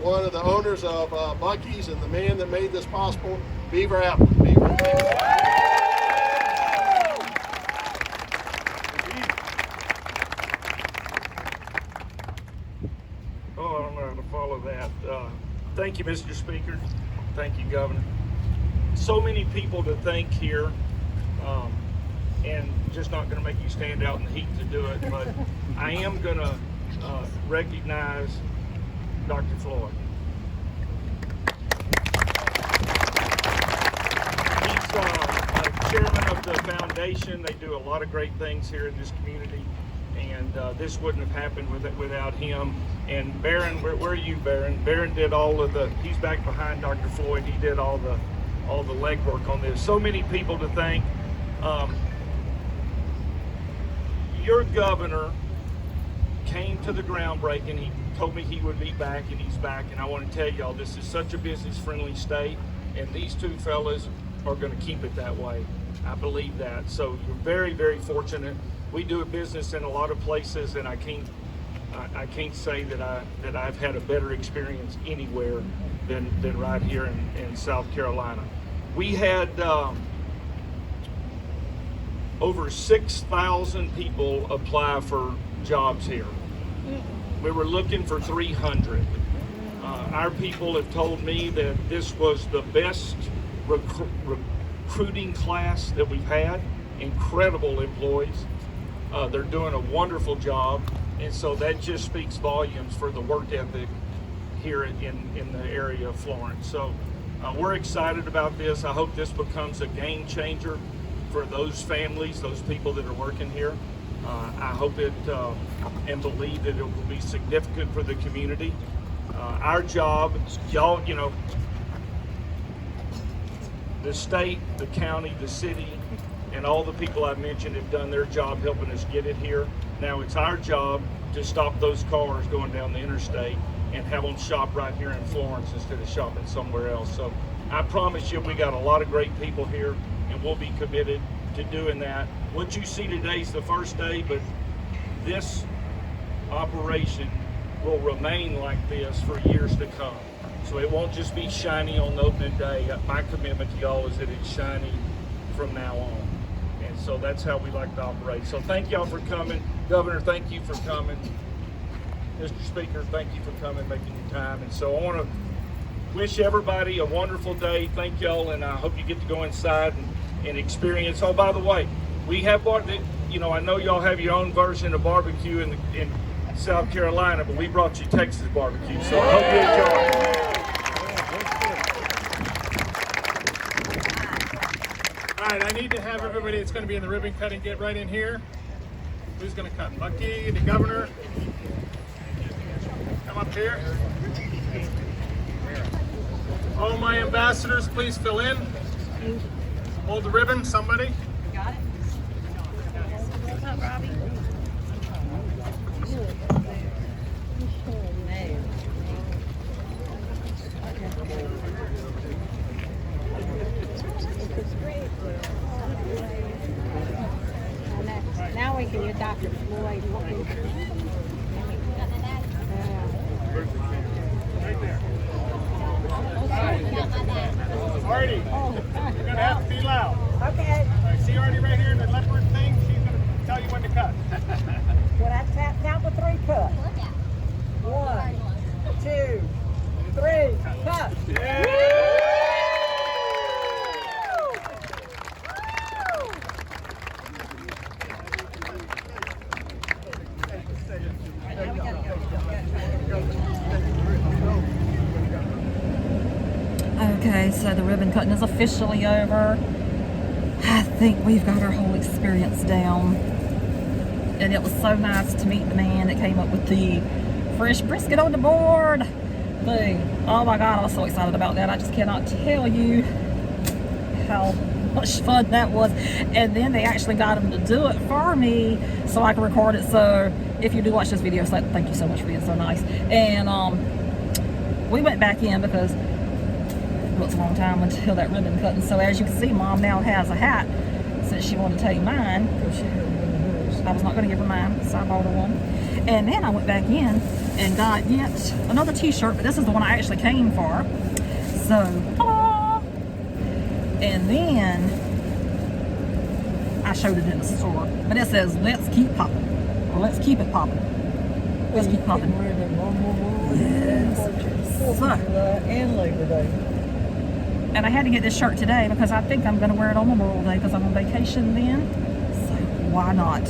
one of the owners of Buc-ee's and the man that made this possible, Beaver Apple. Beaver, thank you. Thank you, Mr. Speaker. Thank you, Governor. So many people to thank here, and just not going to make you stand out in the heat to do it, but I am going to recognize Dr. Floyd. He's chairman of the foundation. They do a lot of great things here in this community, and this wouldn't have happened without him. And Barron, where are you, Barron? Barron did all of he's back behind Dr. Floyd. He did all the legwork on this. So many people to thank. Your governor came to the groundbreaking. He told me he would be back, and he's back. And I want to tell y'all, this is such a business-friendly state, and these two fellas are going to keep it that way. I believe that. So you're very, very fortunate. We do business in a lot of places, and I can't say that I've had a better experience anywhere than right here in South Carolina. We had over 6,000 people apply for jobs here. We were looking for 300. Our people have told me that this was the best recruiting class that we've had. Incredible employees. They're doing a wonderful job. And so that just speaks volumes for the work ethic here in the area of Florence. So we're excited about this. I hope this becomes a game changer for those families, those people that are working here. I hope it and believe that it will be significant for the community. Our job, y'all, the state, the county, the city, and all the people I mentioned have done their job helping us get it here. Now it's our job to stop those cars going down the interstate and have them shop right here in Florence instead of shopping somewhere else. So I promise you, we got a lot of great people here, and we'll be committed to doing that. What you see today is the first day, but this operation will remain like this for years to come. So it won't just be shiny on the opening day. My commitment to y'all is that it's shiny from now on. And so that's how we like to operate. So thank y'all for coming. Governor, thank you for coming. Mr. Speaker, thank you for coming, making your time. And so I want to wish everybody a wonderful day. Thank y'all, and I hope you get to go inside and experience. Oh, by the way, we have, you know, I know y'all have your own version of barbecue in South Carolina, but we brought you Texas barbecue. So I hope you enjoy it. All right, I need to have everybody that's going to be in the ribbon cutting get right in here. Who's going to cut? Buc-ee, the governor. Come up here. All my ambassadors, please fill in. Hold the ribbon, somebody. Got it? What's up, Robbie? Now we can get Dr. Floyd looking. Right there. Artie, you're going to have to be loud. Okay. All right, see Artie right here in the leopard thing? She's going to tell you when to cut. When I count to 3, cut. 1, 2, 3, cut. Okay, so the ribbon cutting is officially over. I think we've got our whole experience down. And it was so nice to meet the man that came up with the fresh brisket on the board thing. Oh my God, I was so excited about that. I just cannot tell you how much fun that was. And then they actually got him to do it for me so I can record it. So if you do watch this video, so thank you so much for being so nice. And we went back in because it was a long time until that ribbon cutting. So as you can see, Mom now has a hat since she wanted to take mine. I was not going to give her mine, so I bought her one. And then I went back in and got yet another t-shirt, but this is the one I actually came for. So, ta-da! And then I showed it in the store, but it says, let's keep popping, or let's keep it popping. Let's keep popping. Yes. So, And Labor Day. and I had to get this shirt today because I think I'm going to wear it on Memorial Day because I'm on vacation then. So why not?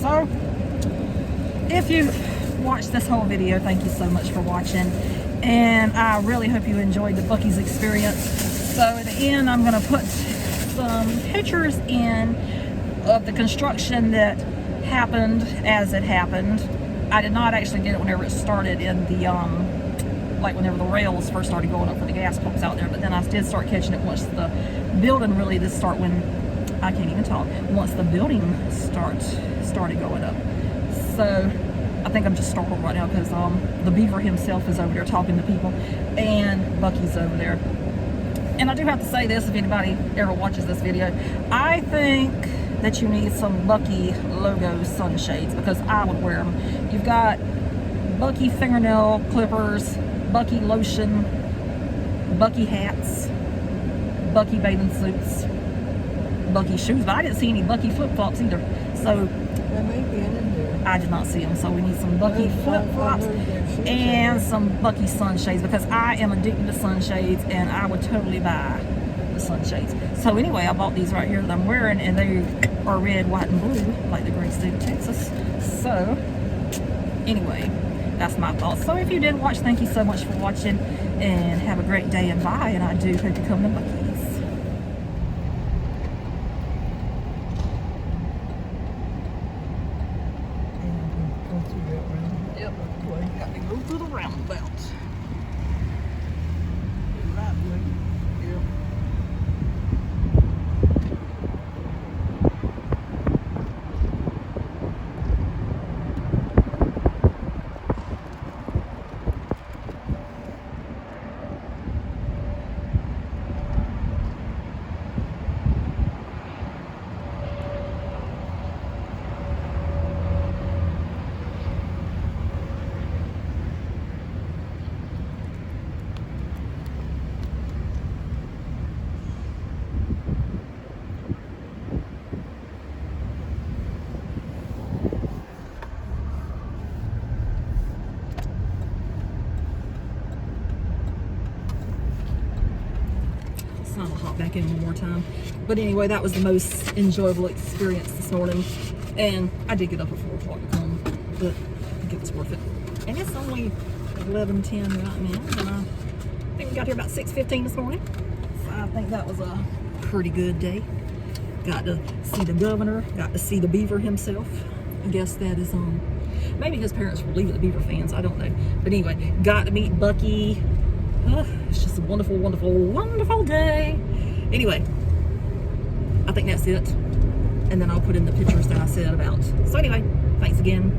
So if you watched this whole video, thank you so much for watching. And I really hope you enjoyed the Buc-ee's experience. So at the end, I'm going to put some pictures in of the construction that happened as it happened. I did not actually get it whenever it started in the like whenever the rails first started going up for the gas pumps out there, but then I did start catching it once the building really did start, when I can't even talk, once the building started going up. So I think I'm just startled right now because the Beaver himself is over there talking to people and Buc-ee's over there. And I do have to say this, if anybody ever watches this video, I think that you need some Buc-ee logo sunshades because I would wear them. You've got Buc-ee fingernail clippers, Buc-ee lotion, Buc-ee hats, Buc-ee bathing suits, Buc-ee shoes, but I didn't see any Buc-ee flip-flops either. So I did not see them. So we need some Buc-ee flip-flops and some Buc-ee sunshades because I am addicted to sunshades and I would totally buy the sunshades. So anyway, I bought these right here that I'm wearing and they are red, white, and blue like the great state of Texas. So anyway, that's my thoughts. So if you did watch, thank you so much for watching and have a great day and bye. And I do hope you come to Buc-ee's. Yep, got to go through the roundabout. back in one more time. But anyway, that was the most enjoyable experience this morning. And I did get up at 4 o'clock to come, but I think it was worth it. And it's only 11:10 right now, and I think we got here about 6:15 this morning. So I think that was a pretty good day. Got to see the governor, got to see the Beaver himself. I guess that is maybe his parents were leaving the Beaver fans, I don't know. But anyway, got to meet Buc-ee. It's just a wonderful, wonderful, wonderful day. Anyway, I think that's it. And then I'll put in the pictures that I said about. So anyway, thanks again.